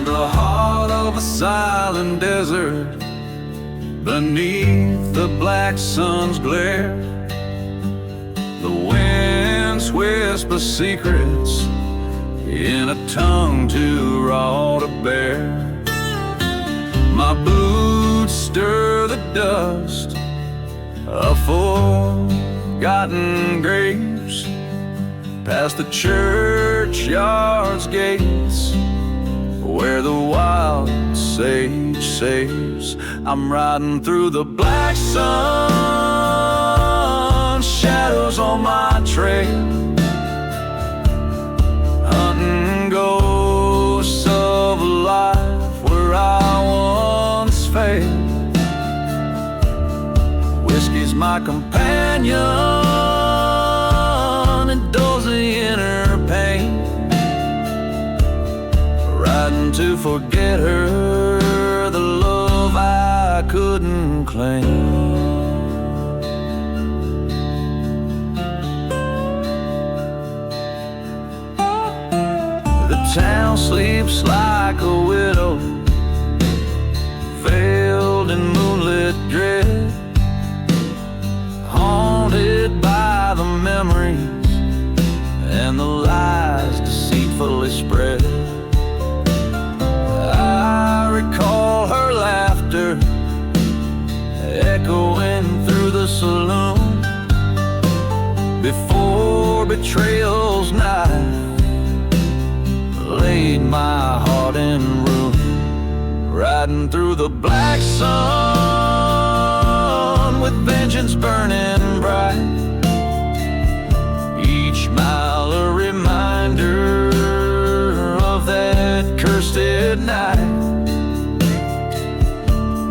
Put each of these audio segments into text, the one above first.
the heart of a silent desert, beneath the black sun's glare, the winds whisper secrets in a tongue too raw to bear. My boots stir the dust of forgotten graves, past the churchyard's gates, where the wild sage saves. I'm riding through the black sun, shadows on my trail, hunting ghosts of a life where I once failed. Whiskey's my companion, it dulls the inner pain, riding to forget her, the love I couldn't claim. The town sleeps like a widow, veiled in moonlit dread, haunted by the memories and the lies deceitfully spread. I recall her laughter echoing through the saloon, before betrayal's knife laid my heart in ruin. Riding through the black sun with vengeance burning bright, each mile a reminder of that cursed night.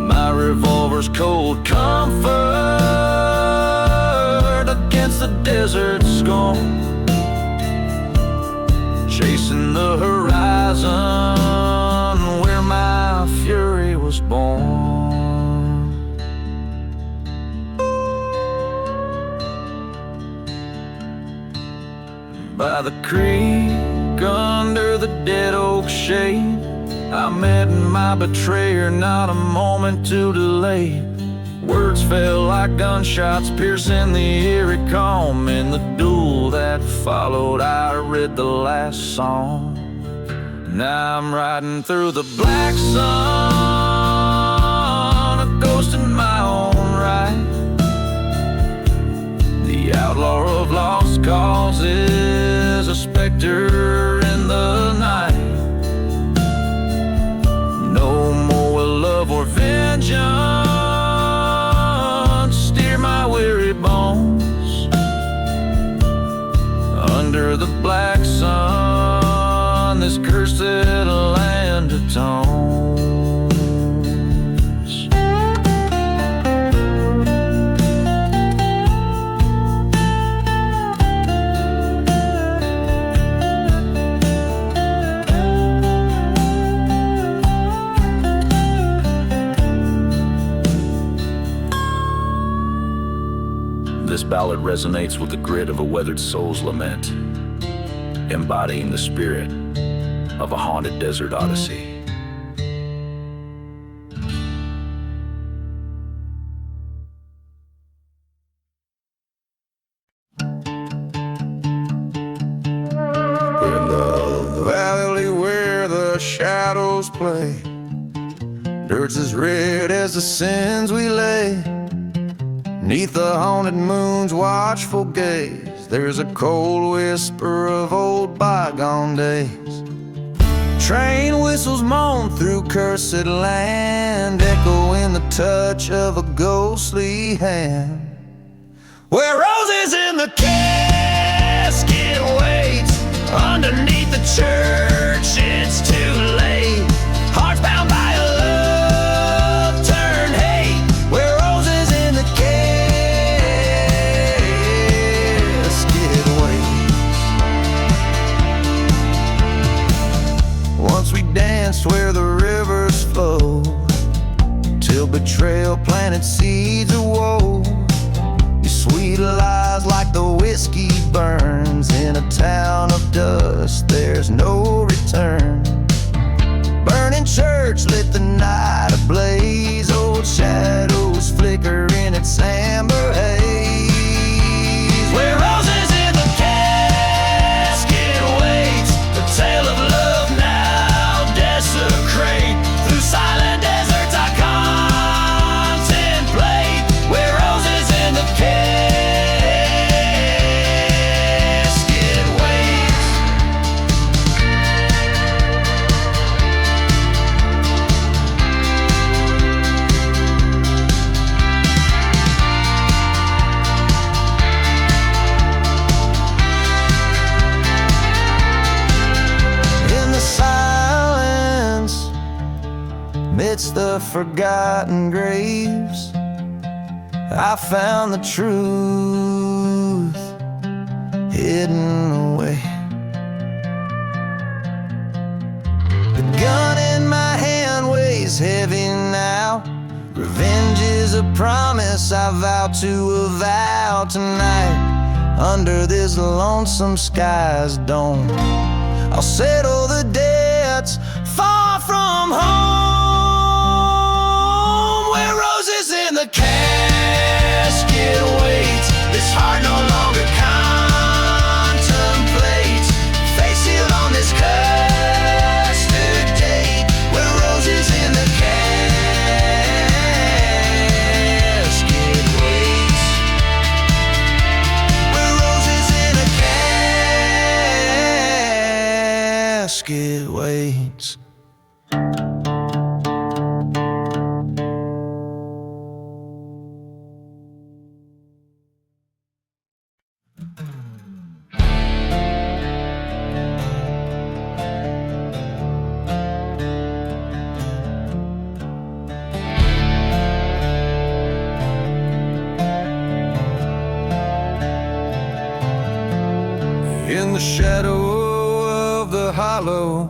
My revolver's cold comfort against the desert scorn, chasing the horizon where my fury was born. By the creek, under the dead oak shade, I met my betrayer, not a moment too delayed. Words fell like gunshots, piercing the eerie calm. In the duel that followed, I read the last song. Now I'm riding through the black sun, a ghost in my own right, the outlaw of lost causes, a specter in the night. No more love or vengeance steer my weary bones. Under the black sun, this cursed land atones. This ballad resonates with the grit of a weathered soul's lament, embodying the spirit of a haunted desert odyssey. In the valley where the shadows play, dirt's as red as the sins we lay. 'Neath the haunted moon's watchful gaze, there's a cold whisper of old bygone days. Train whistles moan through cursed land, echoing the touch of a ghostly hand. Where roses in the casket waits, underneath the church it's too late. Hearts bound by a love turned hate, where roses in the casket wait. Once we danced where the rivers flow, till betrayal planted seeds of woe. Your sweet lies like the whiskey burns, in a town of dust there's no return. Burning church lit the night ablaze. Old shadows flicker in its amber haze. Where roses in the casket waits, the tale of love now desecrate. Through silent deserts I contemplate. Where roses in the casket waits. In the silence, midst the forgotten graves, I found the truth hidden away. The gun in my hand weighs heavy now. Revenge is a promise I vow to avow tonight. Under this lonesome sky's dome, I'll settle the debts far from home. Where roses in the casket waits, this heart no longer contemplates. Face sealed on this custard where roses in the casket waits. Where roses in a casket waits. In the shadow of the hollow,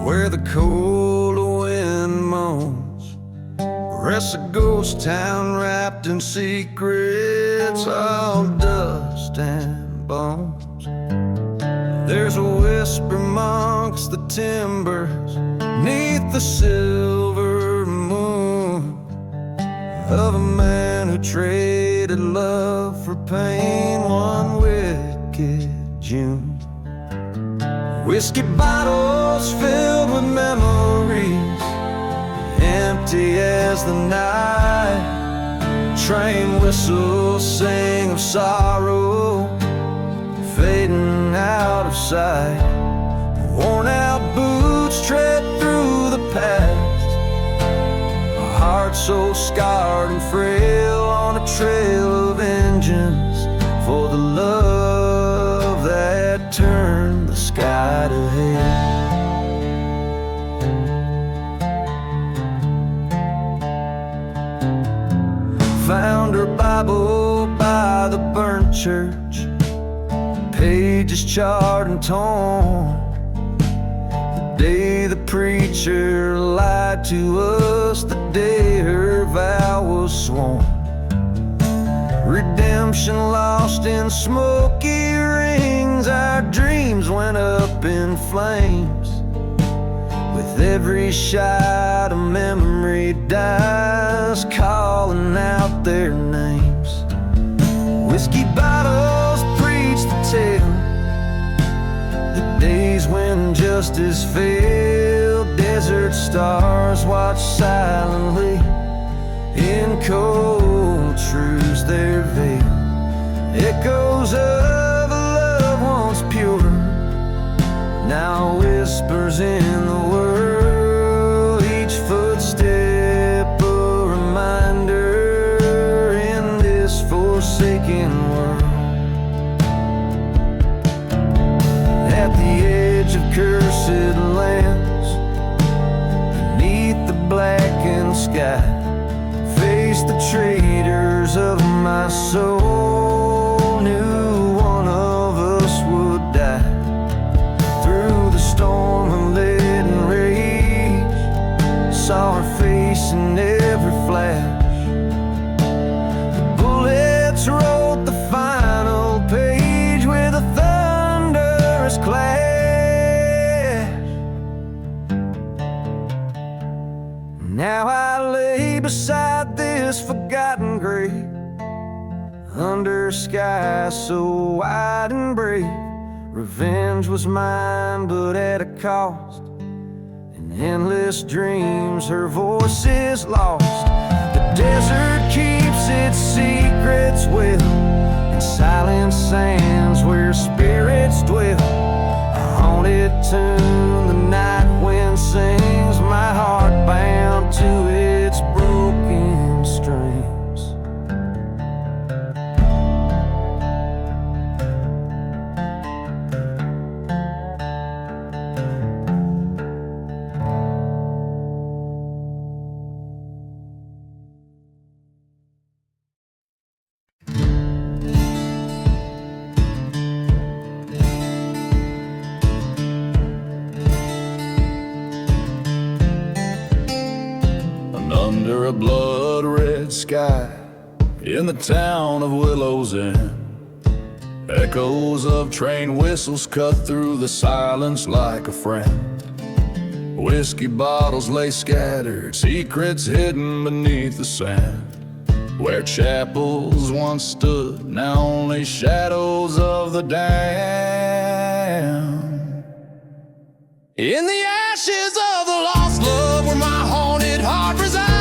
where the cold wind moans, rests a ghost town wrapped in secrets, all dust and bones. There's a whisper amongst the timbers, neath the silver moon, of a man who traded love for pain one wicked June. Whiskey bottles filled with memories, empty as the night. Train whistles sing of sorrow, fading out of sight. Worn out boots tread through the past, a heart so scarred and frail, on a trail of vengeance for the love that turned the sky to hell. Found her Bible by the burnt church, pages charred and torn. The day the preacher lied to us, the day her vow was sworn. Redemption lost in smoky rings, our dreams went up in flames. With every shot a memory dies, calling out their names. Whiskey bottles preach the tale, the days when justice failed. Desert stars watch silently, in cold truths their veil. Echoes of a love once pure now whispers in the world. Each footstep a reminder in this forsaken world. At the edge of cursed lands, beneath the blackened sky, face the traitors of my soul. Knew one of us would die. Through the storm of lead and rage, saw her face in every flash. The bullets wrote the final page with a thunderous clash. under sky so wide and brave. Revenge was mine, but at a cost. In endless dreams, her voice is lost. The desert keeps its secrets well, in silent sands where spirits dwell. A haunted tune, the night wind sings, my heart bound to its broken strings. Under a blood-red sky, in the town of Willow's End, echoes of train whistles cut through the silence like a friend. Whiskey bottles lay scattered, secrets hidden beneath the sand. Where chapels once stood, now only shadows of the damned. In the ashes of the lost love, where my haunted heart resides,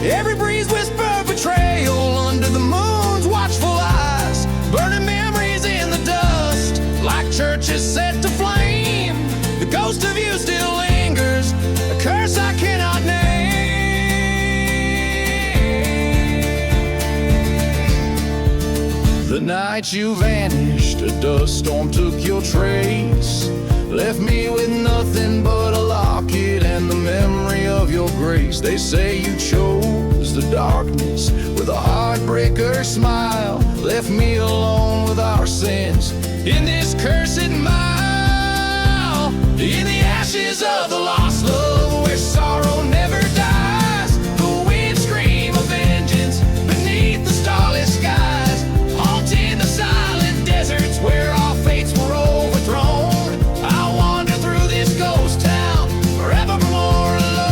every breeze whisper betrayal under the moon's watchful eyes. Burning memories in the dust, like churches set to flame. The ghost of you still lingers, a curse I cannot name. The night you vanished, a dust storm took your trace, left me with nothing but a locket and the memory of your grace. They say you chose the darkness with a heartbreaker smile, left me alone with our sins in this cursed mile. In the ashes of the lost love, where sorrow never dies, the wind scream of vengeance beneath the starless skies, haunting the silent deserts where our fates were overthrown. I wander through this ghost town, forevermore alone.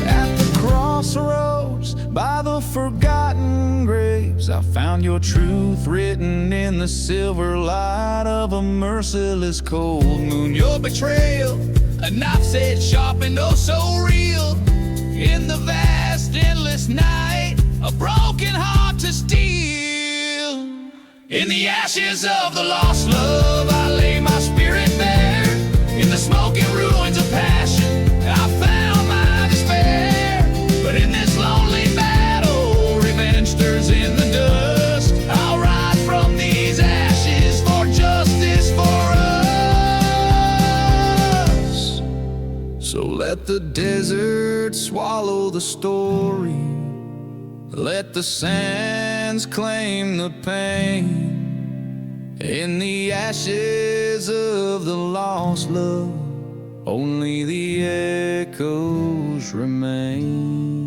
At the crossroads, by the forgotten graves, I found your truth written in the silver light of a merciless cold moon. Your betrayal, a knife edge sharpened, oh so real. In the vast, endless night, a broken heart to steal. In the ashes of the lost love, I lay my spirit bare. In the smoking ruins of passion, I found my despair. But in this lonely battle, revenge stirs in the dust. I'll rise from these ashes for justice for us. So let the desert swallow the story, let the sands claim the pain. In the ashes of the lost love, only the echoes remain.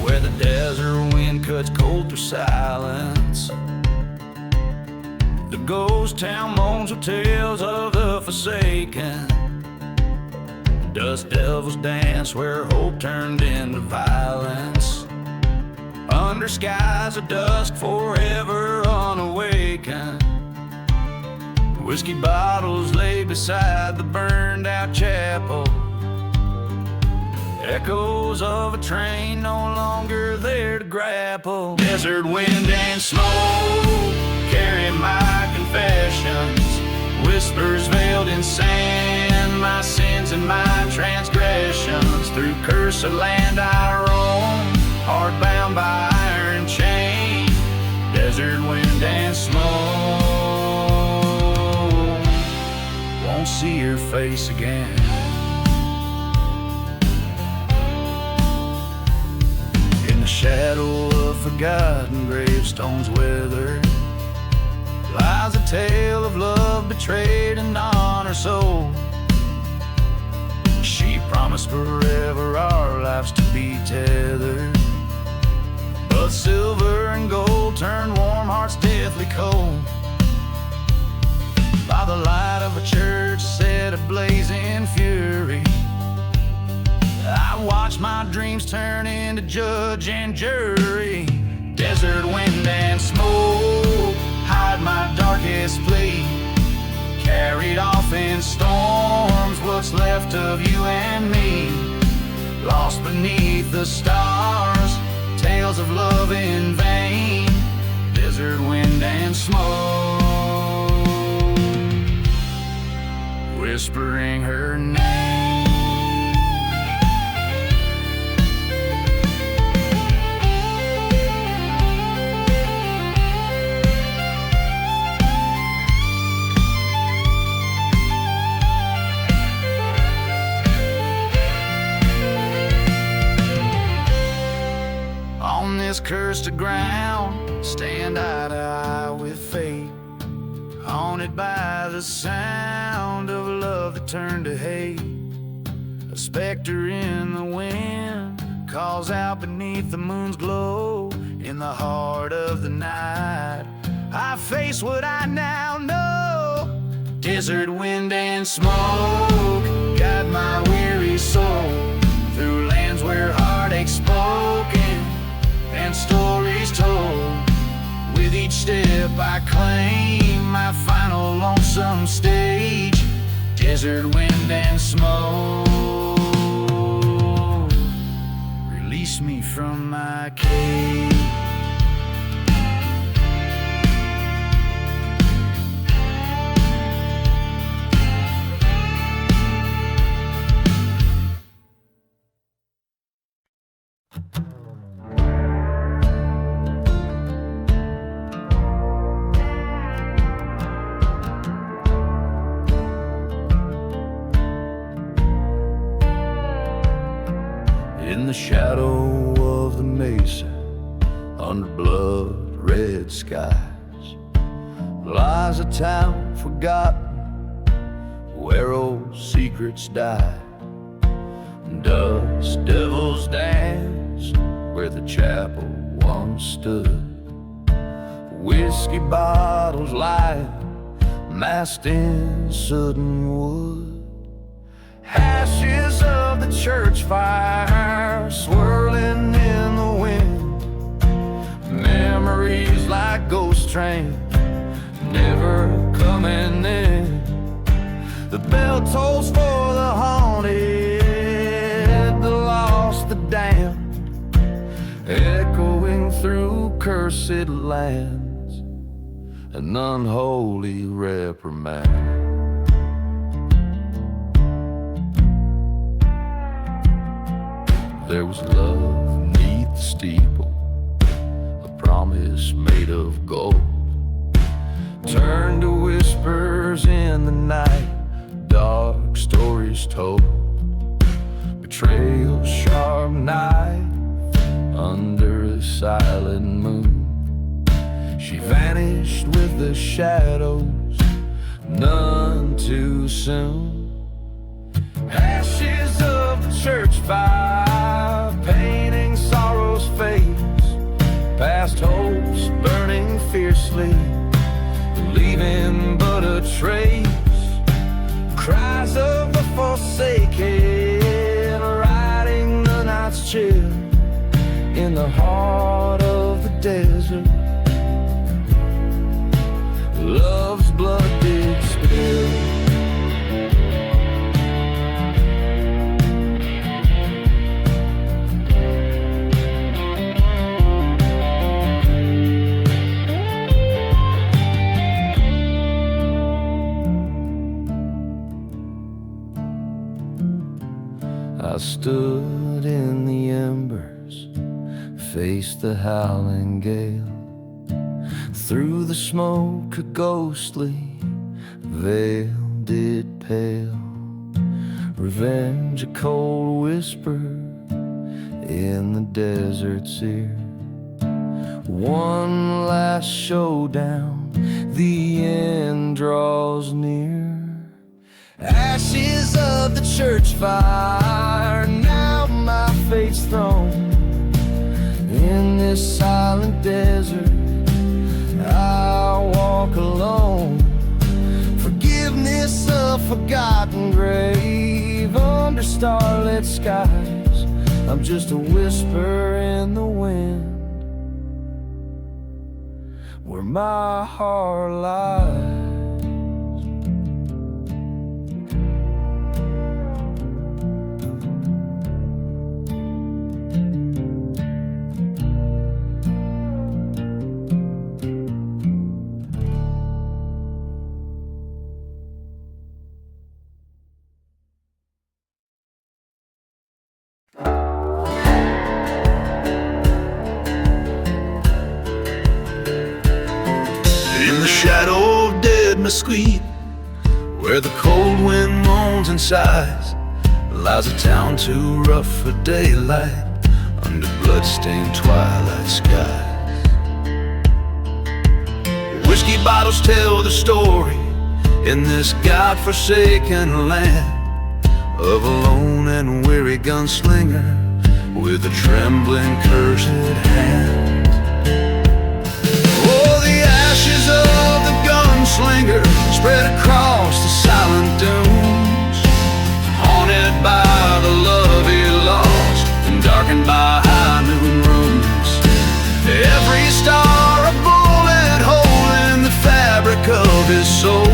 Where the desert wind cuts cold through silence, the ghost town moans with tales of the forsaken. Dust devils dance where hope turned into violence. Under skies of dusk, forever unawakened. Whiskey bottles lay beside the burned out chapel. Echoes of a train no longer there to grapple. Desert wind and smoke carry my confessions, whispers veiled in sand, my sins and my transgressions. Through cursed land I roam, heart bound by iron chain. Desert wind and smoke, won't see your face again. shadow of forgotten gravestones weathered lies a tale of love betrayed and honor sold. She promised forever our lives to be tethered, but silver and gold turned warm hearts deathly cold. By the light of a church set ablaze in fury, I watched my dreams turn into judge and jury. Desert wind and smoke hide my darkest plea, carried off in storms what's left of you and me. Lost beneath the stars, tales of love in vain. Desert wind and smoke, whispering her name. On this cursed ground, stand eye to eye with fate, haunted by the sound of love that turned to hate. A specter in the wind calls out beneath the moon's glow. In the heart of the night, I face what I now know. Desert wind and smoke guide my weary soul through lands where heartache's spoken and stories told. With each step I claim my final lonesome stage. Desert wind and smoke, release me from my cage. In the shadow of the mesa, under blood-red skies, lies a town forgotten where old secrets die. Dust devils dance where the chapel once stood. Whiskey bottles lie masked in sodden wood. Ashes of the church fire swirling in the wind. Memories like ghost trains never coming in. The bell tolls for the haunted, the lost, the damned, echoing through cursed lands, an unholy reprimand. There was love neath the steeple, a promise made of gold, turned to whispers in the night, dark stories told. Betrayal, sharp knife under a silent moon. She vanished with the shadows, none too soon. Ashes of the church fire, painting sorrow's face, past hopes burning fiercely, leaving but a trace. Cries of the forsaken, riding the night's chill in the heart of the desert. Love's blood did spill. I stood in the embers, faced the howling gale. Through the smoke a ghostly veil did pale. Revenge a cold whisper in the desert's ear. One last showdown, the end draws near. Ashes of the church fire, now my fate's thrown. In this silent desert, I walk alone. Forgiveness, a forgotten grave under starlit skies. I'm just a whisper in the wind where my heart lies. Shadow of dead mesquite, where the cold wind moans and sighs, lies a town too rough for daylight under blood-stained twilight skies. Whiskey bottles tell the story in this God-forsaken land of a lone and weary gunslinger with a trembling, cursed hand. Of the gunslinger spread across the silent dunes, haunted by the love he lost and darkened by high noon rooms. Every star a bullet hole in the fabric of his soul,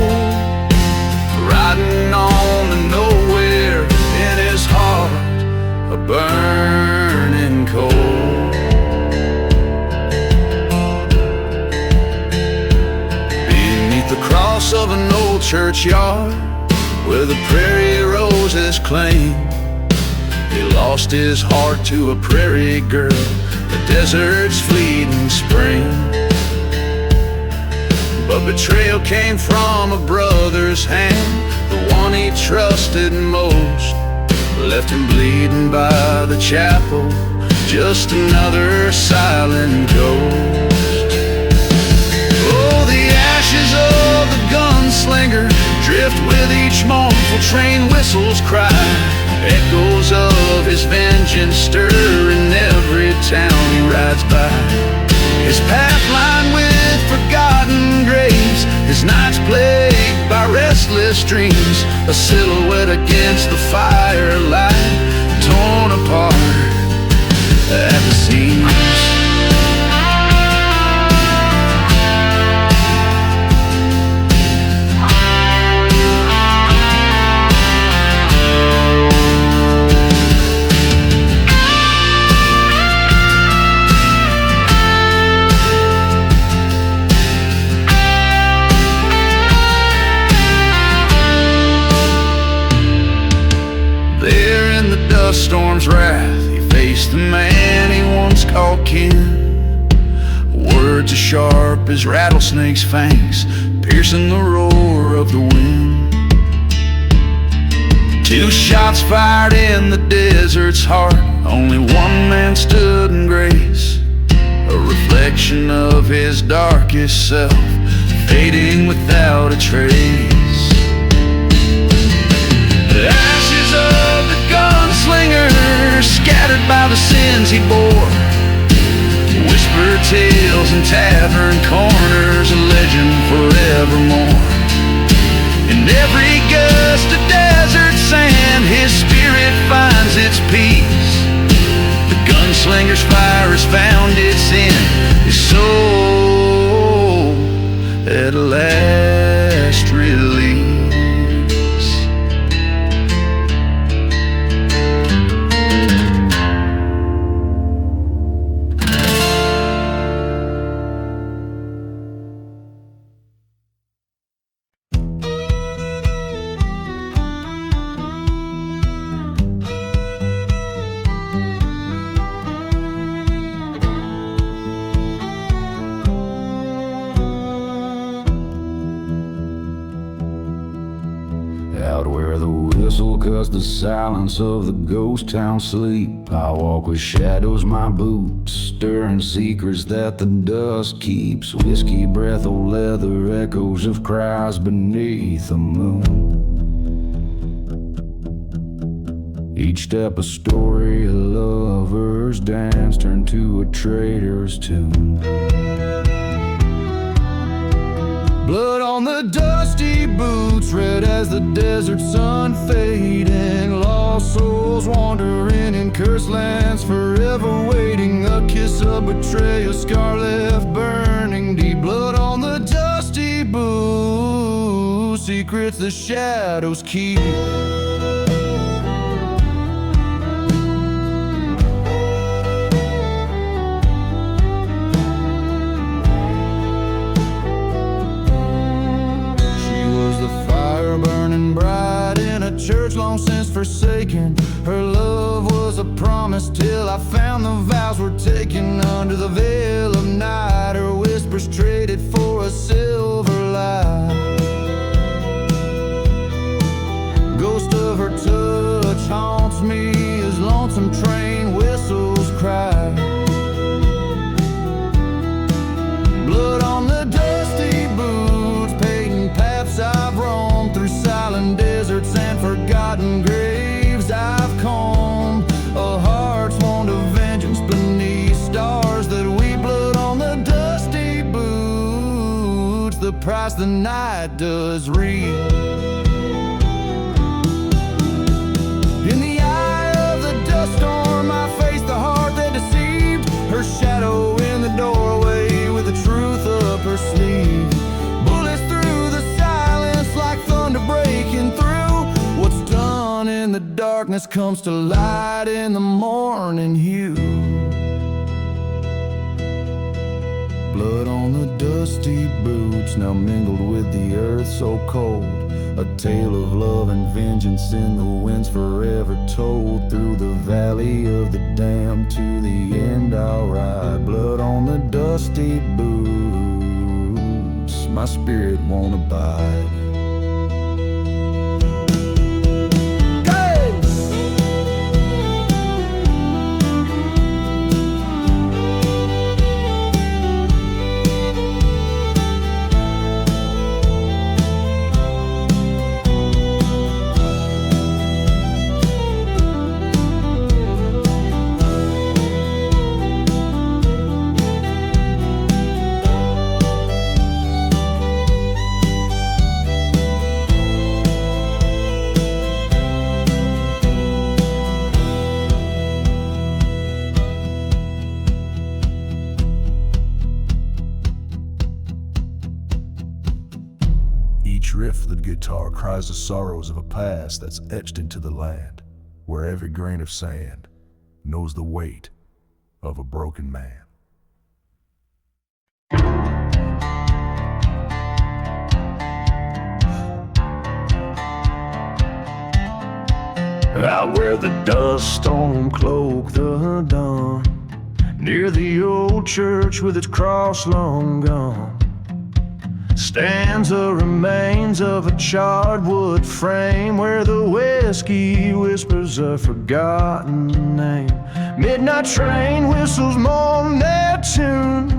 riding on to nowhere in his heart, a burning coal. The cross of an old churchyard where the prairie roses claim, he lost his heart to a prairie girl, the desert's fleeting spring. But betrayal came from a brother's hand, the one he trusted most, left him bleeding by the chapel, just another silent ghost. Of the gunslinger drift with each mournful train whistle's cry. Echoes of his vengeance stir in every town he rides by. His path lined with forgotten graves, his nights plagued by restless dreams, a silhouette against the firelight, torn apart at the seams. Storm's wrath, he faced the man he once called kin. Words as sharp as rattlesnakes' fangs, piercing the roar of the wind. Two shots fired in the desert's heart, only one man stood in grace, a reflection of his darkest self, fading without a trace. The ashes of the gunslinger, scattered by the sins he bore, whispered tales in tavern corners, a legend forevermore. In every gust of desert sand, his spirit finds its peace. The gunslinger's fire has found its end, his soul at last release. cuts the silence of the ghost town sleep. I walk with shadows, my boots, stirring secrets that the dust keeps. Whiskey breath, old leather, echoes of cries beneath the moon. Each step a story, a lover's dance turned to a traitor's tune. Blood on the dusty boots, red as the desert sun fading. Lost souls wandering in cursed lands, forever waiting. A kiss, a betrayal, scar left burning deep. Blood on the dusty boots, secrets the shadows keep. Burning bright in a church long since forsaken. Her love was a promise till I found the vows were taken. Under the veil of night, her whispers traded for a silver light. Ghost of her touch haunts me as lonesome train whistles cry. Blood on the dusty boots, painting paths I've roamed through silent deserts and forgotten graves I've combed. A heart's wound of vengeance beneath stars that weep. Blood on the dusty boots, the price the night does reap. In the eye of the dust storm, I face the heart that deceived. Her shadow in the doorway with the truth up her sleeve. Bullets through the silence like thunder breaking through. What's done in the darkness comes to light in the morning hue. Blood on the dusty boots, now mingled with the earth so cold. A tale of love and vengeance in the winds forever told. Through the valley of the damned to the end I'll ride. Blood on the dusty boots, my spirit won't abide. Riff the guitar cries the sorrows of a past that's etched into the land, where every grain of sand knows the weight of a broken man. Out where the dust storm cloaked the dawn, near the old church with its cross long gone, stands the remains of a charred wood frame where the whiskey whispers a forgotten name. Midnight train whistles mourn their tune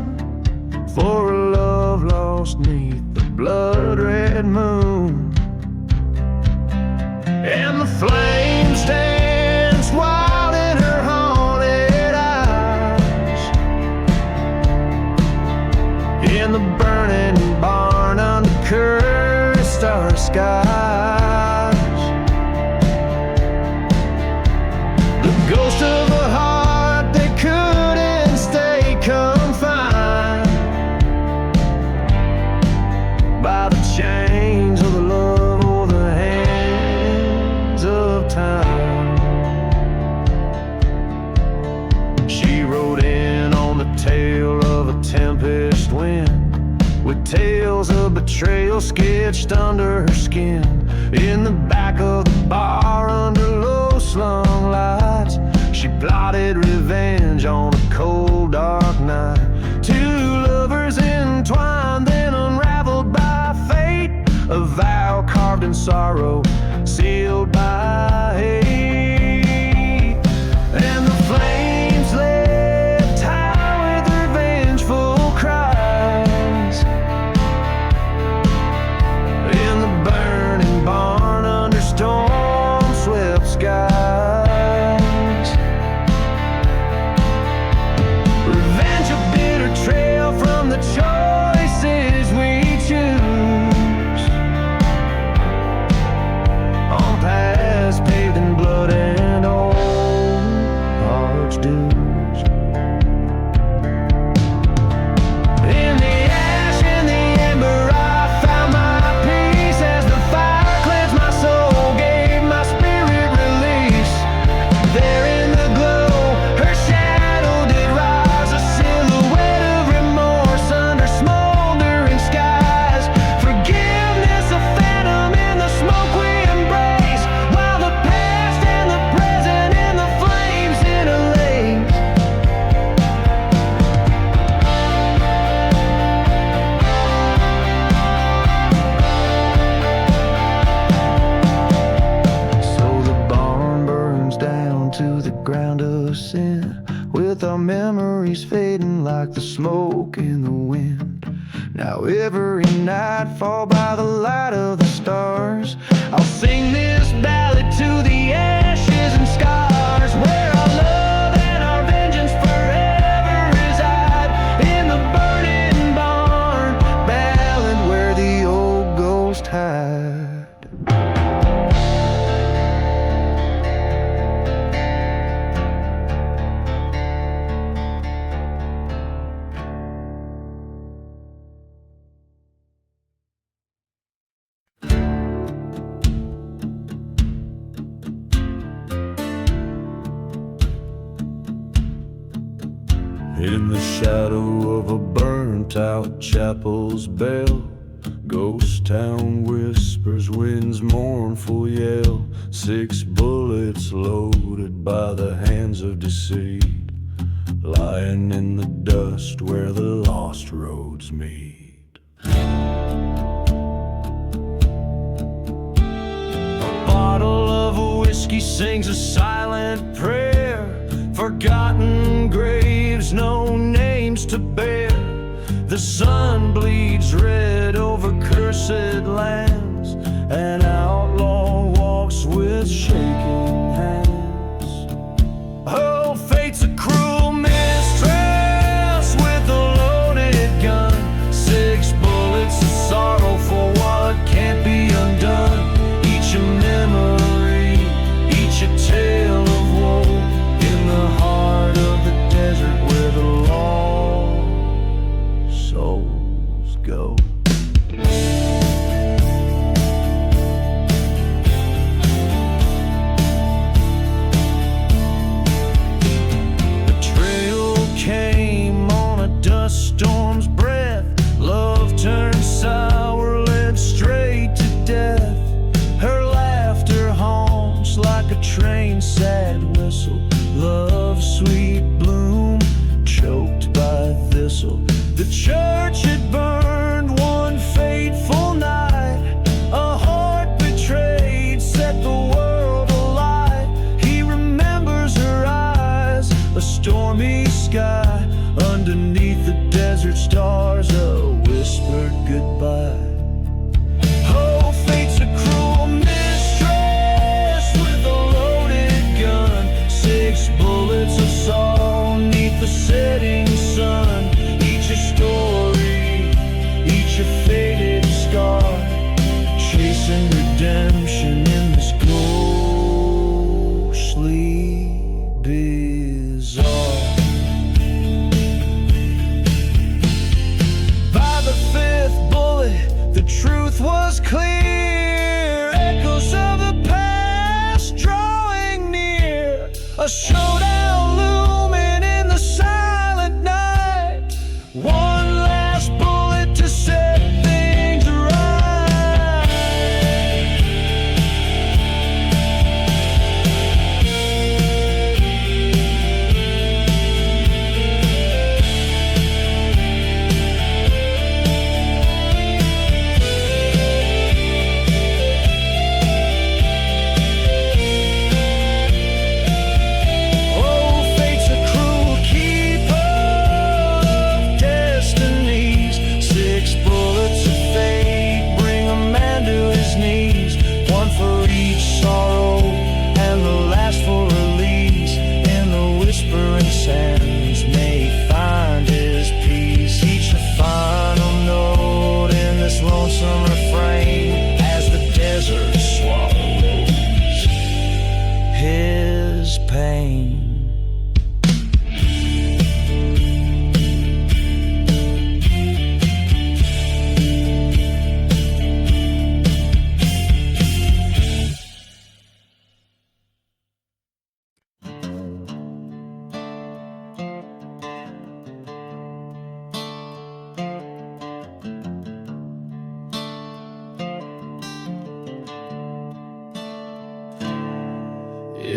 for a love lost neath the blood-red moon. And the flame stands wild in her haunted eyes, in the burning barn under cursed star skies. The ghost of a heart that couldn't stay confined by the chains of the love or the hands of time. She rode in on the tail of a tempest wind, with tales of betrayal sketched under her skin. In the back of the bar under low slung lights, she plotted revenge on a cold dark night. Two lovers entwined, then unraveled by fate, a vow carved in sorrow, sealed by the choices we choose, on paths paved in blood and old hearts' dues. In the ash, in the ember, I found my peace as the fire cleansed my soul, gave my spirit release. There in the glow, her shadow did rise, a silhouette of remorse under smoldering skies. Forgiveness, a phantom in the smoke we embrace, while the past and the present in the flames interlace. So the barn burns down to the ground of sin, with our memories fading like the smoke in the wind. Now every night fall by the light of the stars, I'll sing this ballad to the ashes and scars, where our love and our vengeance forever reside, in the burning barn, ballad where the old ghost hide. In the shadow of a burnt-out chapel's bell, ghost town whispers, wind's mournful yell. 6 bullets loaded by the hands of deceit, lying in the dust where the lost roads meet. A bottle of whiskey sings a silent prayer, forgotten graves, no names to bear. The sun bleeds red over cursed lands, an outlaw walks with shaking hands. Oh, fate's a cruel mistress with a loaded gun, 6 bullets of sorrow for what can't be undone. Each a memory, each a tale of woe, in the heart of the desert where the lost souls go. The trail came on a dust storm's breath, love turned sour, led straight to death. Her laughter haunts like a train's sad whistle, love's sweet bloom choked by thistle. The church had burned one fateful night, a heart betrayed set the world alight. He remembers her eyes, a stormy sky, underneath the desert stars, a whispered goodbye. Oh, fate's a cruel mistress with a loaded gun, 6 bullets of sorrow neath the setting sun. Each a story, each a faded scar, chasing redemption in this ghostly bizarre.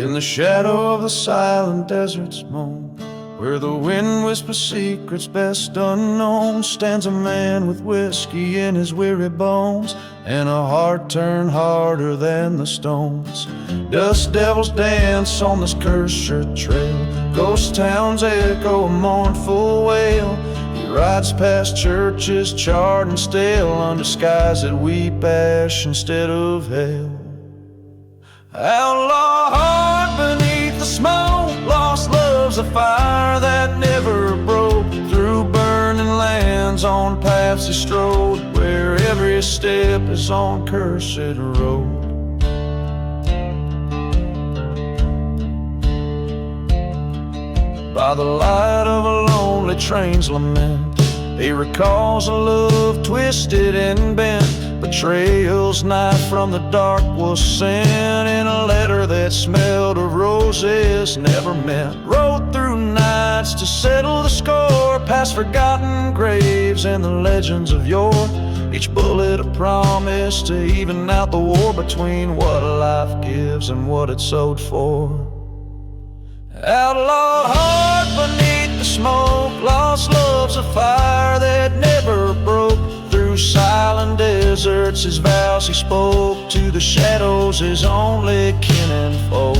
In the shadow of the silent desert's moan, where the wind whispers secrets best unknown, stands a man with whiskey in his weary bones and a heart turned harder than the stones. Dust devils dance on this cursed trail, ghost towns echo a mournful wail. He rides past churches charred and stale, under skies that weep ash instead of hail. Outlaw heart beneath the smoke, lost love's a fire that never broke. Through burning lands on paths he strode, where every step is on cursed road. By the light of a lonely train's lament, he recalls a love twisted and bent. Betrayal's knife from the dark was sent in a letter that smelled of roses never met. Rode through nights to settle the score, past forgotten graves and the legends of yore. Each bullet a promise to even out the war between what life gives and what it's sold for. Outlaw heart beneath the smoke, lost love's a fire that never broke. Through silent deserts his vows he spoke, to the shadows his only kin and foe.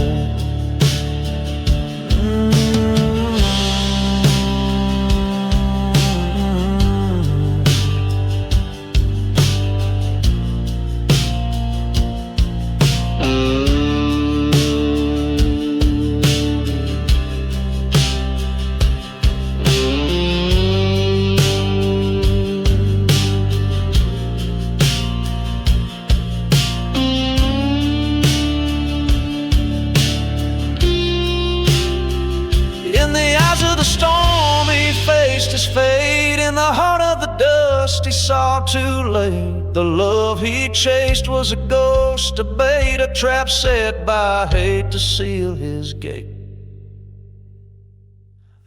His fate in the heart of the dust he saw too late. The love he chased was a ghost, a bait, a trap set by hate to seal his gate.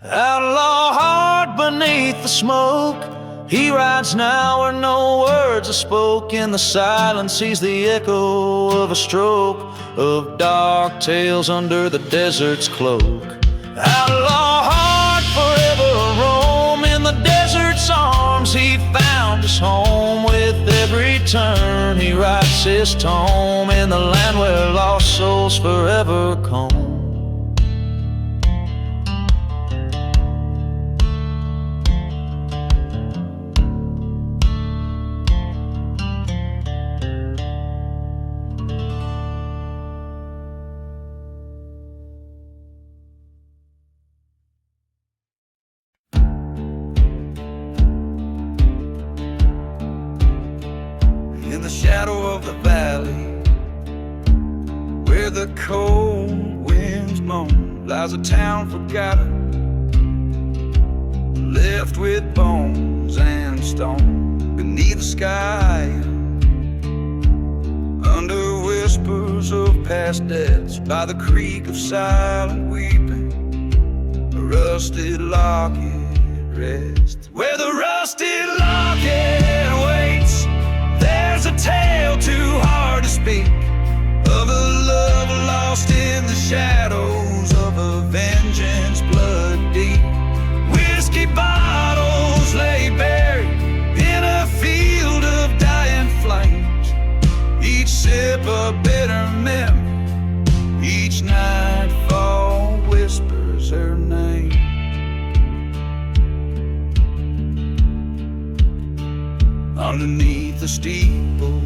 Outlaw heart beneath the smoke, he rides now where no words are spoke. In the silence he's the echo of a stroke, of dark tales under the desert's cloak. Outlaw heart forever roam, in the desert's arms he found his home. With every turn he writes his tome, in the land where lost souls forever come. In the shadow of the valley, where the cold winds moan, lies a town forgotten, left with bones and stone. Beneath the sky, under whispers of past deaths, by the creek of silent weeping, a rusted locket rests. Where the rusted locket waits, there's a tale too hard to speak, of a love lost in the shadows, of a vengeance blood deep. Whiskey bottles lay buried in a field of dying flames, each sip a bitter memory, each nightfall whispers her name. Underneath the steeple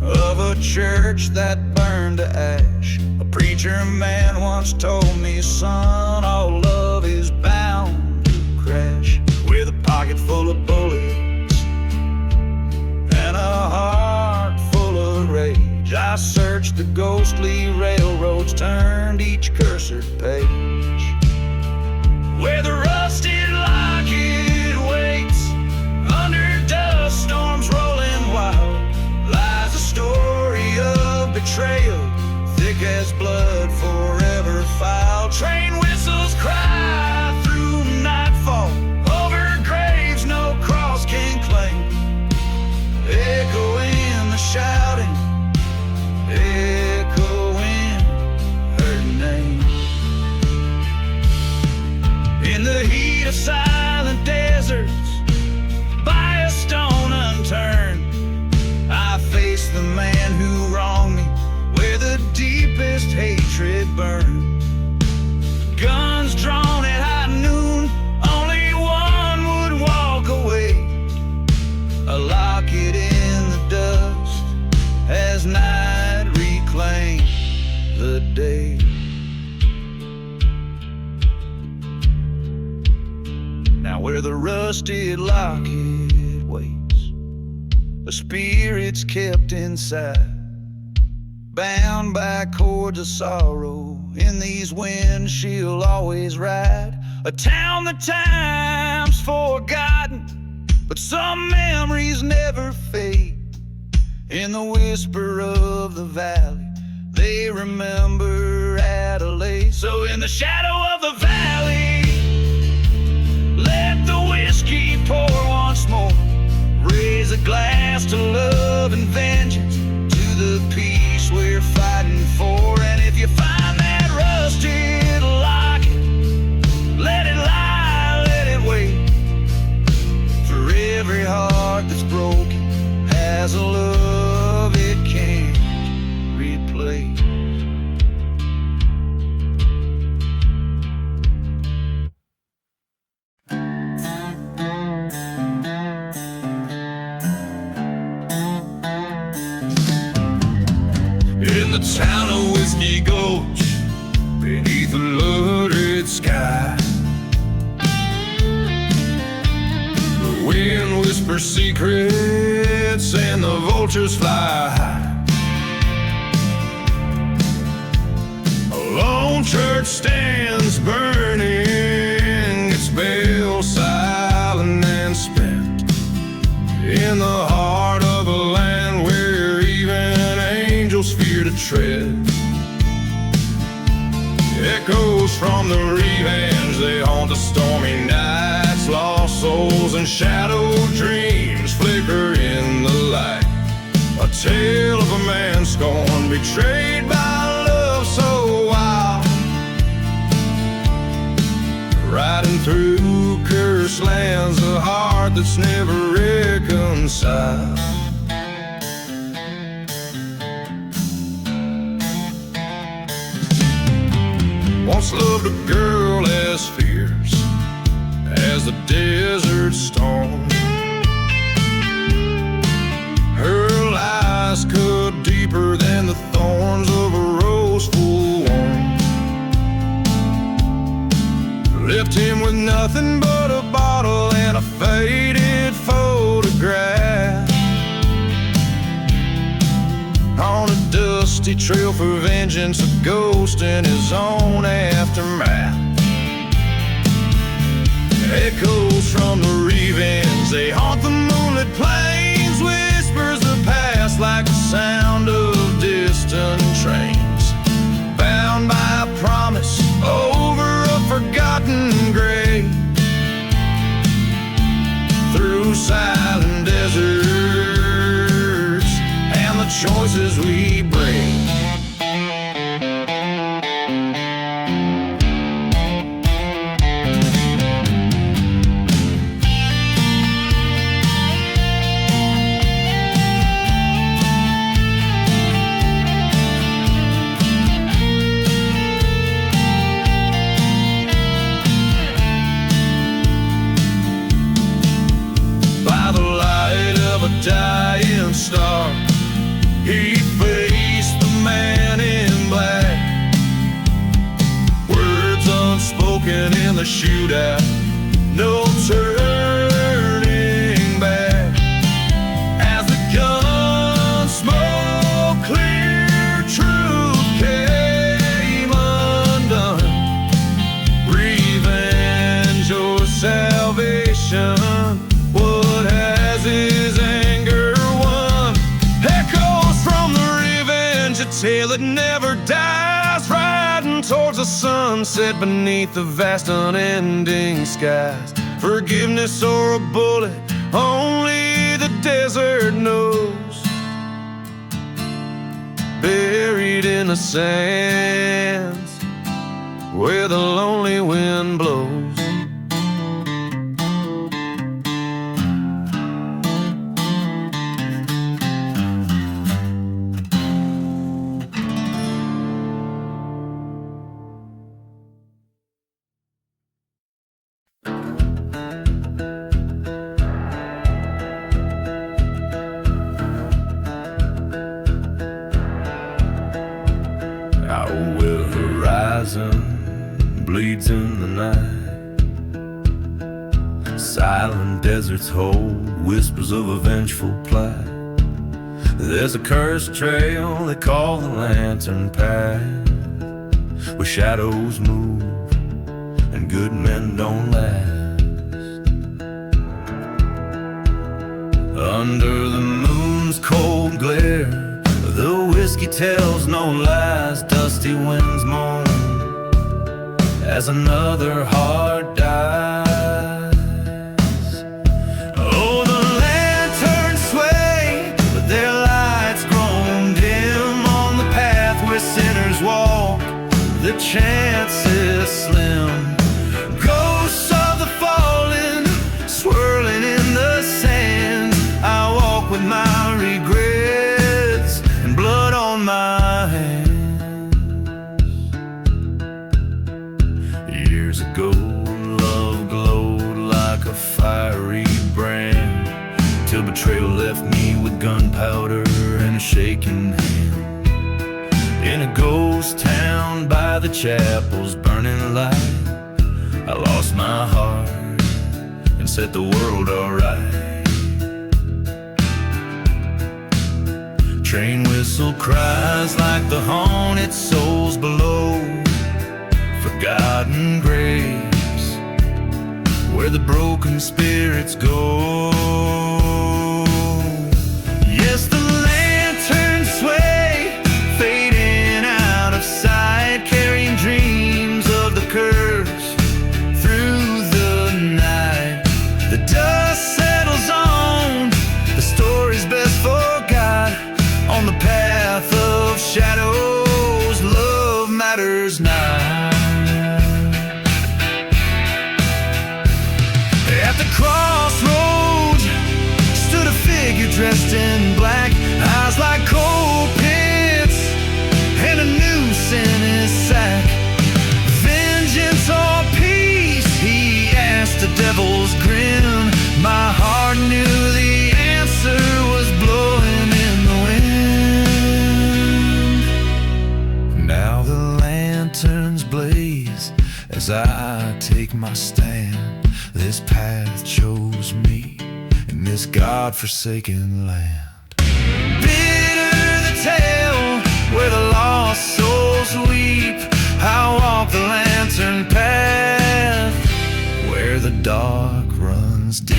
of a church that burned to ash, a preacher man once told me, son, all love is bound to crash. With a pocket full of bullets and a heart full of rage, I searched the ghostly railroads, turned each cursed page. Where the rusted locket waits, under dust storms rolling wild, lies a story of betrayal, thick as blood forever filed. Train whistles cry feet of silent deserts, by a stone unturned, I face the man who wronged me, where the deepest hatred burned. Guns drawn at high noon, only one would walk away. A locket in the dust as night reclaimed the day. Now where the rusted locket waits, a spirit's kept inside, bound by cords of sorrow. In these winds she'll always ride. A town that time's forgotten, but some memories never fade. In the whisper of the valley, they remember Adelaide. So in the shadow of the valley, let the whiskey pour once more. Raise a glass to love and vengeance, to the peace we're fighting for. And if you find that rusted locket, let it lie, let it wait. For every heart that's broken has a love it can't replace. In the town of Whiskey Gulch, beneath a lurid sky, the wind whispers secrets and the vultures fly high. A lone church stands burning, its bell silent and spent, in the heart of a land where even angels fear to tread. Echoes from the revenge, they haunt the stormy nights. Lost souls and shadowed dreams flicker in the light. A tale of a man scorned, betrayed by love so wild. Riding through cursed lands, a heart that's never reconciled. Once loved a girl as fierce as the desert storm. Her lies cut deeper than the thorns of a rose full worn. Left him with nothing but a bottle and a faded photograph. On a dusty trail for vengeance, a ghost in his own aftermath. Echoes from the revenge, they haunt the moonlit plains. Whispers the past like the sound of distant trains. Bound by a promise over a forgotten grave. Through silent deserts and the choices we bring. Dying star, he faced the man in black. Words unspoken in the shootout, no turning back. As the gun smoke clear, truth came undone. Revenge or salvation, what has his anger won? Echoes from the revenge, a tale that never dies. Riding towards the sunset beneath the vast unending skies. Forgiveness or a bullet, only the desert knows. Buried in the sands where the lonely wind blows. Silent deserts hold whispers of a vengeful plight. There's a cursed trail they call the lantern path, where shadows move and good men don't last. Under the moon's cold glare, the whiskey tells no lies. Dusty winds moan as another heart dies. Oh, the lanterns sway, but their lights grown dim on the path where sinners walk. The chance is slim. Ghosts of the fallen swirling in the sand. I walk with my regrets and blood on my hands. Years ago, love glowed like a fiery brand, till betrayal left me with gunpowder and a shaking hand. In a ghost town by the chapel's burning light, I lost my heart and set the world alright. Train whistle cries like the haunted souls below, forgotten graves where the broken spirits go. Yes, the lanterns sway, fading out of sight, carrying dreams of the curse through the night. The dust settles on the stories best forgot. On the path of shadows, love matters not. At the crossroads stood a figure dressed in black, eyes like coal pits and a noose in his sack. Vengeance or peace, he asked the devil's grin. My heart knew the answer was blowing in the wind. Now the lanterns blaze as I take my stand. This path chose me in this God-forsaken land. Bitter the tale where the lost souls weep. I walk the lantern path where the dark runs deep.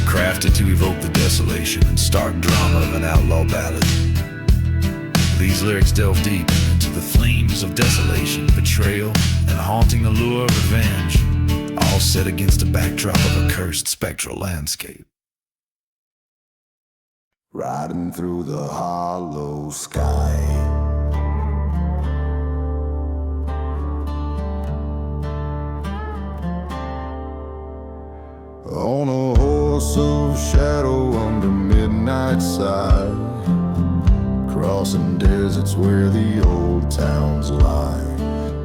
Crafted to evoke the desolation and stark drama of an outlaw ballad, these lyrics delve deep into the flames of desolation, betrayal, and haunting allure of revenge, all set against a backdrop of a cursed spectral landscape. Riding through the hollow sky, on a horse of shadow under midnight side, crossing deserts where the old towns lie.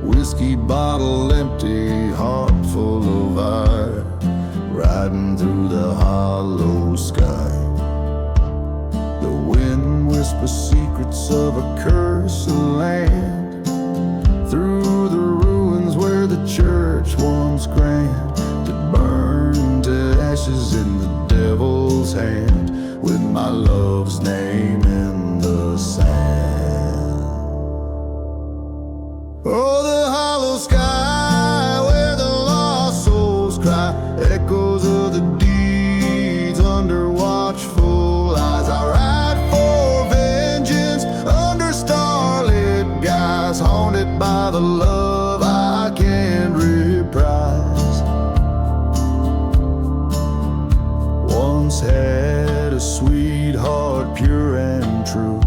Whiskey bottle empty, heart full of ire, riding through the hollow sky. The wind whispers secrets of a cursed land, through the ruins where the church once grand, that burned to ashes in the devil's hand, with my love's name in the sand. Oh, the hollow sky where the lost souls cry, echoes of the deeds under watchful eyes. I ride for vengeance under starlit skies, haunted by the love I can't reprise. Once had a sweetheart, pure and true,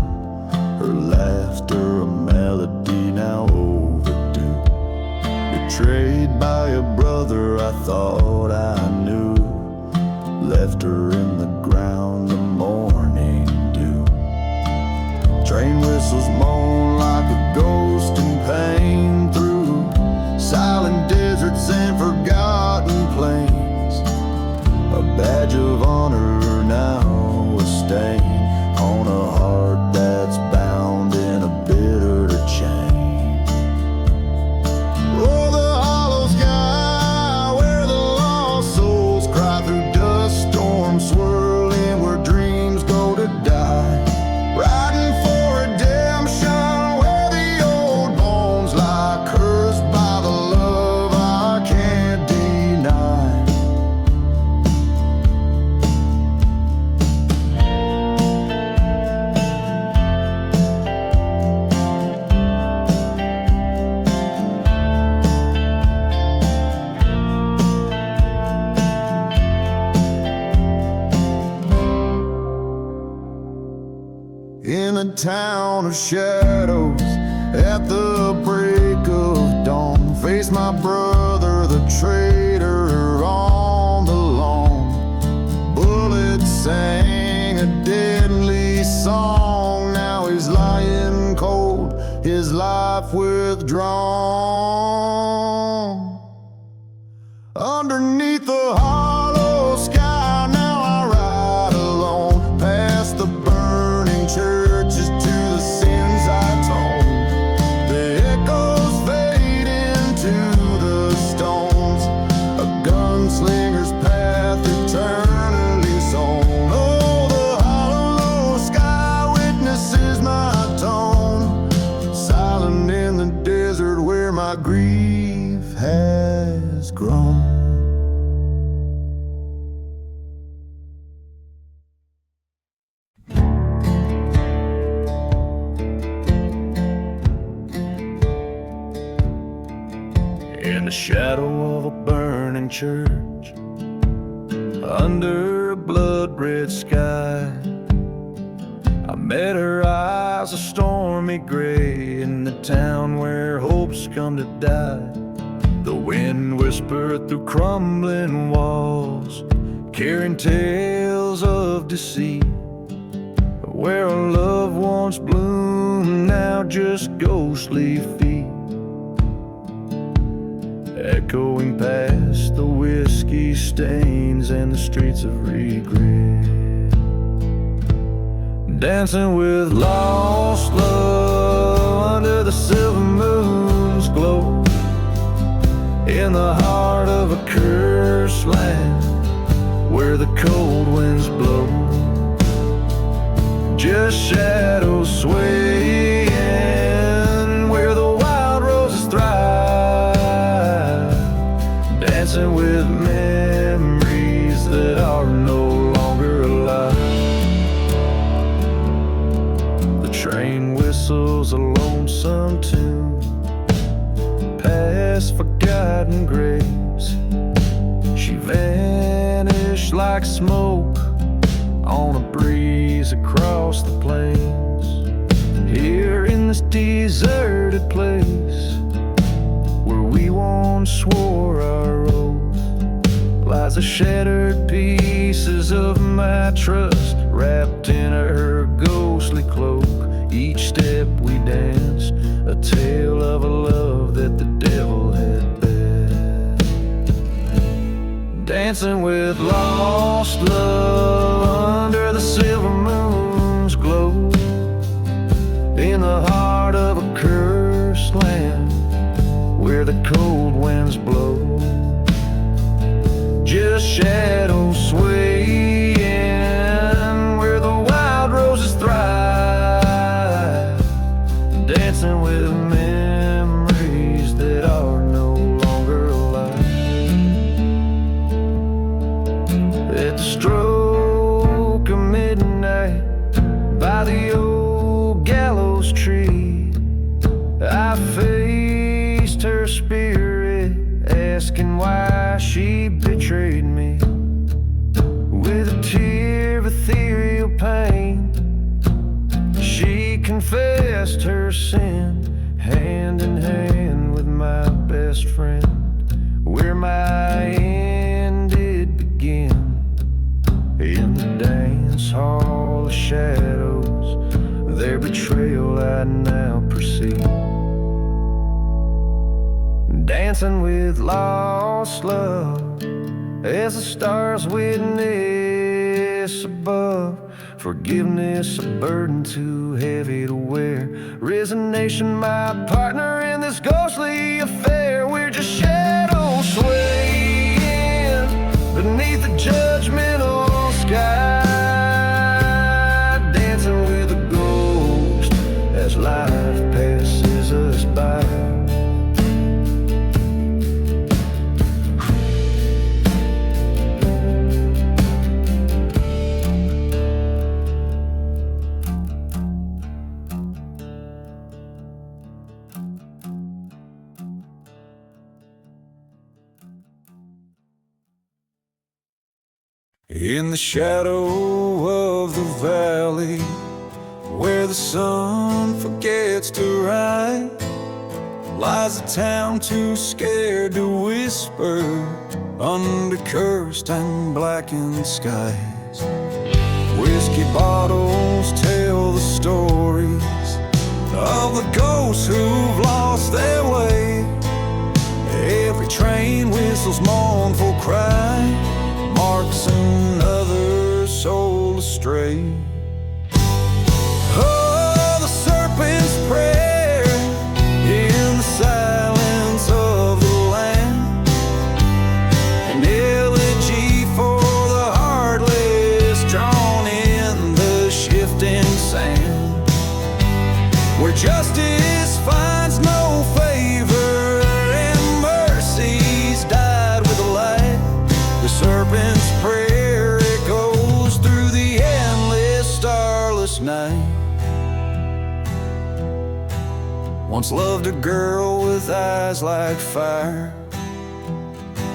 her laughter a melody now overdue. Betrayed by a brother I thought I knew, left her in the ground the morning dew. Train whistles moan like a ghost in pain, through silent deserts and forgotten plains. A badge of honor now, a stain on a heart that's bound in a bitter chain. Oh, town of shadows. At the break of dawn, face my brother, the traitor, on the lawn. Bullets sang a deadly song. Now he's lying cold, his life withdrawn. Underneath the hollow sky, now I ride alone, past the burning churches to the sins I told. The echoes fade into the stones, a gunslinger's path eternally sown. Oh, the hollow sky witnesses my tone, silent in the desert where my grief has grown. In the shadow of a burning church, under a blood-red sky, I met her eyes a stormy gray in the town where hopes come to die. The wind whispered through crumbling walls, carrying tales of deceit. Where a love once bloomed, now just ghostly feet, echoing past the whiskey stains and the streets of regret. Dancing with lost love under the silver moon's glow, in the heart of a cursed land where the cold winds blow. Just shadows swaying where the wild roses thrive, dancing with memories that are no longer alive. The train whistles a lonesome tune past forgotten graves. She vanished like smoke on a breeze across the plains. Here in this deserted place where we once swore our oath, lies the shattered pieces of my trust, wrapped in her ghostly cloak. Each step we dance, a tale of a love that the devil had bet. Dancing with lost love under the silver moon's glow, in the heart of a cursed land where the cold winds blow. Just shadows swaying where the wild roses thrive, dancing with memories that are no longer alive. At the stroke of midnight, by the old gallows tree, I faced her spirit, asking why she betrayed me. With a tear of ethereal pain, she confessed her sin, hand in hand with my best friend, where my end did begin. In the dance hall of shadows, their betrayal I now perceive. Dancing with lost love as the stars witness above. Forgiveness a burden too heavy to wear. Resignation my partner in this ghostly affair. We're just shadows swaying beneath the judgmental sky, dancing with a ghost as life passes us by. In the shadow of the valley, where the the sun forgets to rise, lies a town too scared to whisper under cursed and blackened skies. Whiskey bottles tell the stories of the ghosts who've lost their way. Every train whistles mournful cry, marks another soul astray. Oh, the serpent's prayer in the silence of the land, an elegy for the heartless drawn in the shifting sand, where justice finds no favor and mercy's died with a light. The serpent's prayer echoes through the endless starless night. Once loved a girl with eyes like fire,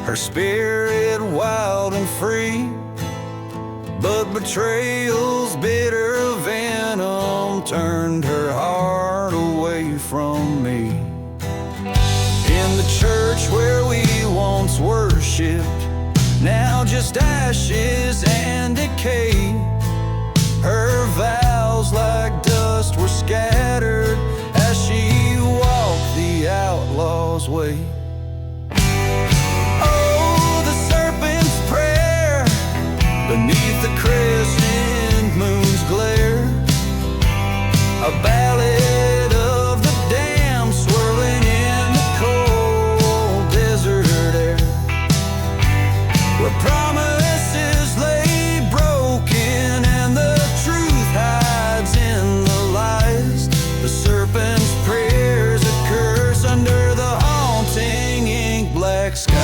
her spirit wild and free, but betrayal's bitter venom turned her heart away from me. In the church where we once worshipped, now just ashes and decay, her vows like dust were scattered as she walked the outlaw's way. Oh, the serpent's prayer beneath the crescent moon's glare, a ballad of the damned swirling in the cold desert air, where promises lay broken and the truth hides in the lies. The serpent's prayer's a curse under the haunting ink black sky.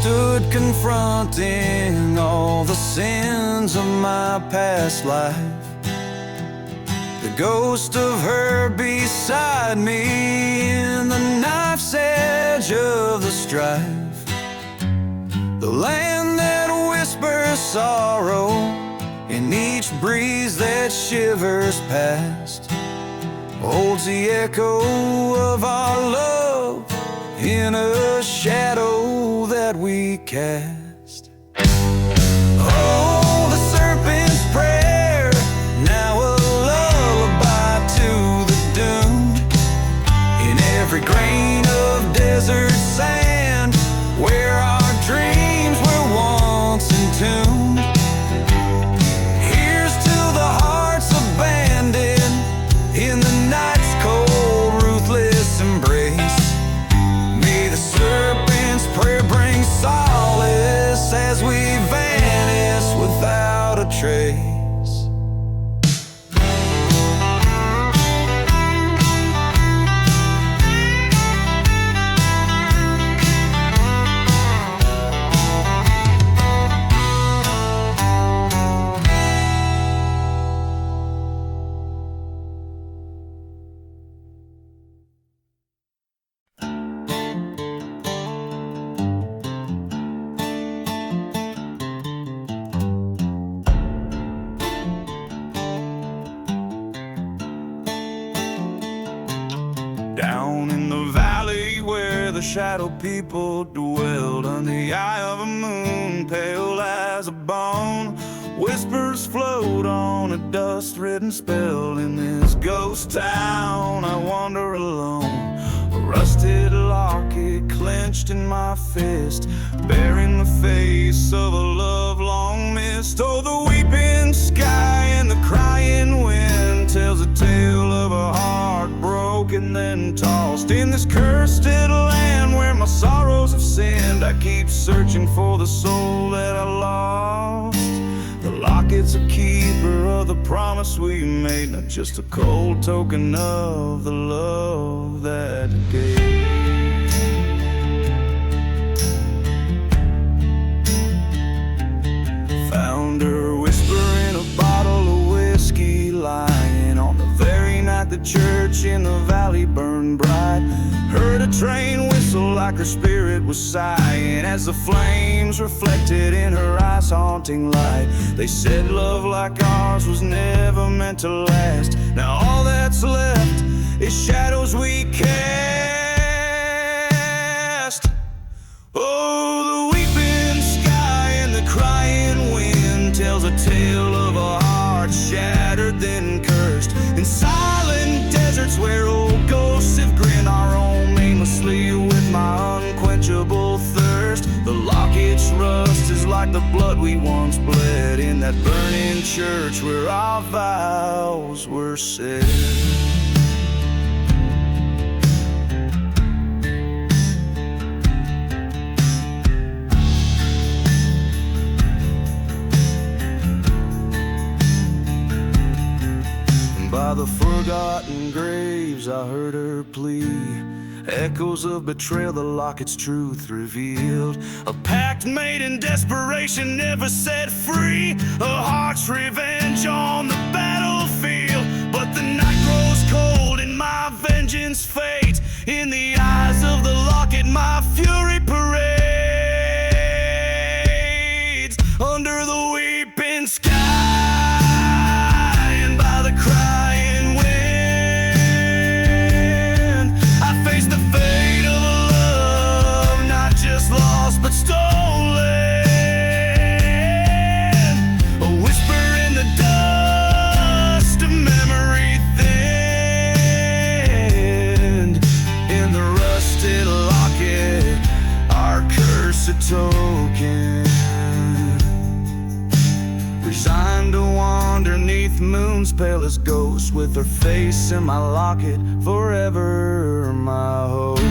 Stood confronting all the sins of my past life, the ghost of her beside me in the knife's edge of the strife. The land that whispers sorrow in each breeze that shivers past holds the echo of our love in a shadow that we cast. Oh, the serpent's prayer, now a lullaby to the doomed, in every grain of desert sand where our dreams were once entombed. Here's to the hearts abandoned in the night's cold, ruthless embrace. The serpent's prayer brings solace as we vanish without a trace. Down in the valley where the shadow people dwelled, under the eye of a moon pale as a bone, whispers float on a dust-ridden spell. In this ghost town I wander alone, a rusted locket clenched in my fist, bearing the face of a love long missed. Oh, the weeping sky and the crying wind tells a tale of a heart broken then tossed. In this cursed land where my sorrows have sinned, I keep searching for the soul that I lost. The locket's a keeper of the promise we made, not just a cold token of the love that gave. wonder, whispering a bottle of whiskey, lying on the very night the church in the valley burned bright. Heard a train whistle like her spirit was sighing as the flames reflected in her eyes, haunting light. They said love like ours was never meant to last. Now all that's left is shadows we cast. Oh, the weeping sky and the crying wind tells a tale of a heart shattered then cursed. In silent deserts where old ghosts have grinned, our own aimlessly with my unquenchable thirst. The locket's rust is like the blood we once bled in that burning church where our vows were said. By the forgotten graves I heard her plea, echoes of betrayal, the locket's truth revealed. A pact made in desperation, never set free. A heart's revenge on the battlefield. But the night grows cold and my vengeance fades. In the eyes of the locket my fury parades. Under the weeping sky and by the crying wind, I face the fate of a love not just lost but stolen. A whisper in the dust, a memory thinned. In the rusted locket, our cursed token. Resigned to wander neath moon's palest ghost, with her face in my locket, forever my host.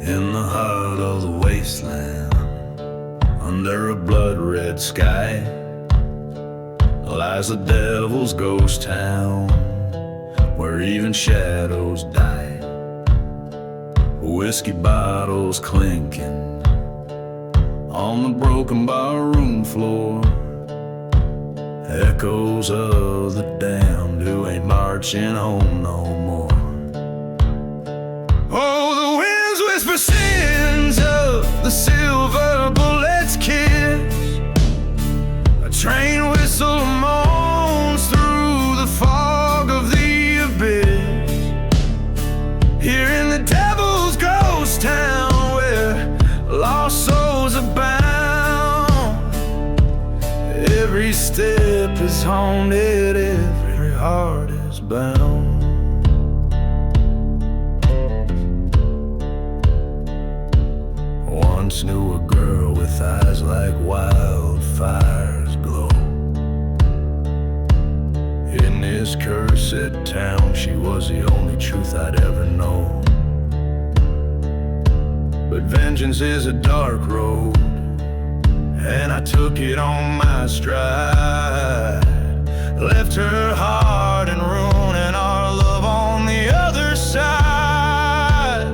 In the heart of the wasteland, under a blood-red sky, lies the devil's ghost town, where even shadows die. Whiskey bottles clinking on the broken barroom floor, echoes of the damned who ain't marching home no more. Oh, the winds whisper sins of the silver bullet's kiss. A train whistle moans through the fog of the abyss. Here in the devil's ghost town, where lost souls abound, every step is haunted, every heart is bound. Once knew a girl with eyes like wildfires glow. In this cursed town, she was the only truth I'd ever know. But vengeance is a dark road, and I took it on my stride. Left her heart in ruin and our love on the other side.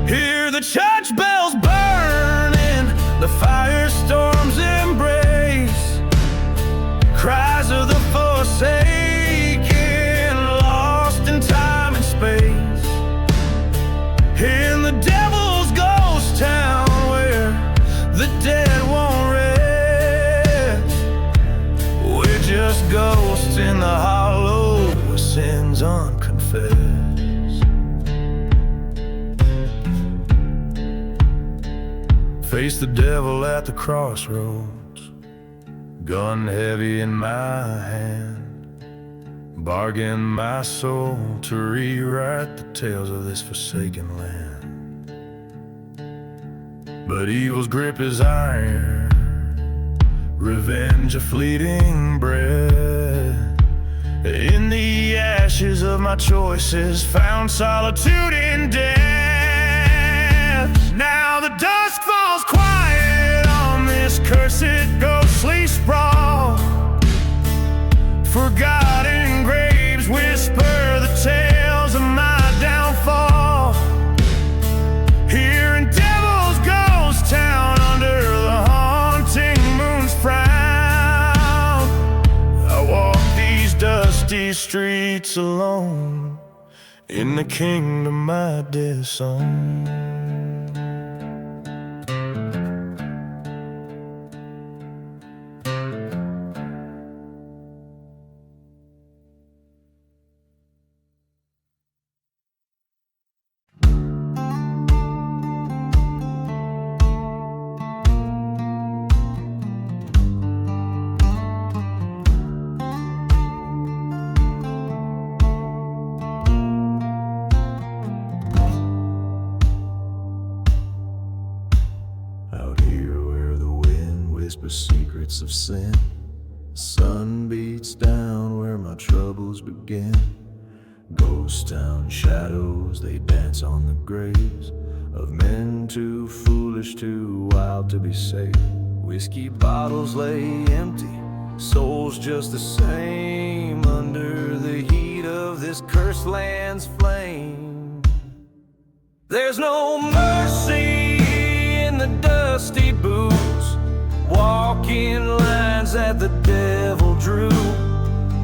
Hear the church bells burning, the firestorm's embrace, cries of the forsaken, lost in time and space. In the devil's ghost town, where the dead won't rest, we're just ghosts in the hollow with sins unconfessed. Face the devil at the crossroads, gun heavy in my hand, bargain my soul to rewrite the tales of this forsaken land. But evil's grip is iron, revenge a fleeting breath. In the ashes of my choices, found solitude in death. Now the dusk falls quiet on this cursed ghostly sprawl. Forgotten graves whisper the tales of my downfall. Here in Devil's Ghost Town under the haunting moon's frown, I walk these dusty streets alone in the kingdom I disown. Secrets of sin. The sun beats down where my troubles begin. Ghost town shadows, they dance on the graves of men too foolish, too wild to be safe. Whiskey bottles lay empty, souls just the same under the heat of this cursed land's flame. There's no mercy in the dusty boots, walking lines that the devil drew,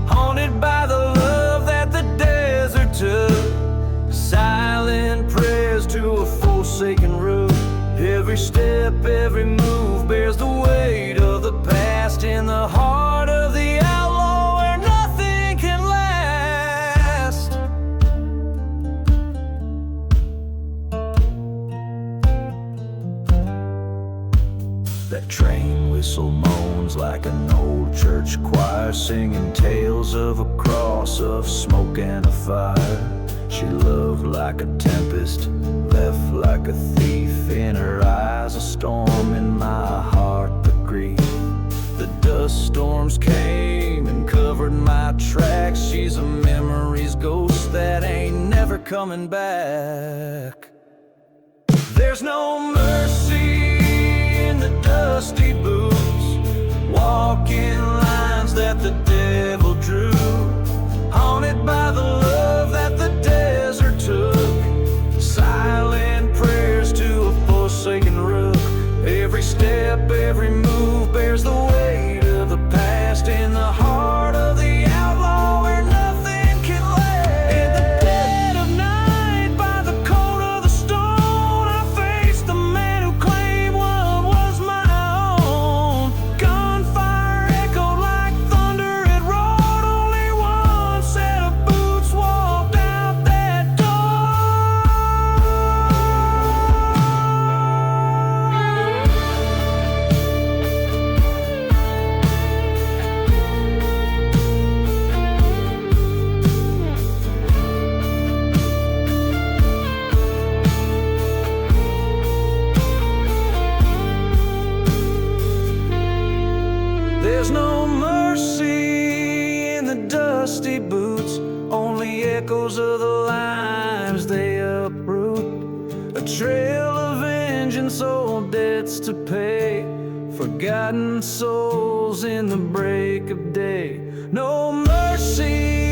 haunted by the love that the desert took. Silent prayers to a forsaken road. Every step, every move bears the weight of the past in the heart of the outlaw where nothing can last. That train whistle moans like an old church choir, singing tales of a cross of smoke and a fire. She loved like a tempest, left like a thief. In her eyes a storm, in my heart the grief. The dust storms came and covered my tracks. She's a memory's ghost that ain't never coming back. There's no mercy in the dusty boots, walking lines that the devil drew, haunted by the love that the desert took. Silent prayers to a forsaken rook. Every step, every move bears the weight of the past in the heart of the outlaw where nothing can last. In the dead of night, by the cold of the stone, I face the man who claimed what was my own. Gunfire echoed like thunder, it roared. Only one set of boots walked out that door. There's no mercy in the dusty boots, only echoes of the lives they uproot. A trail of vengeance, old debts to pay, forgotten souls in the break of day. No mercy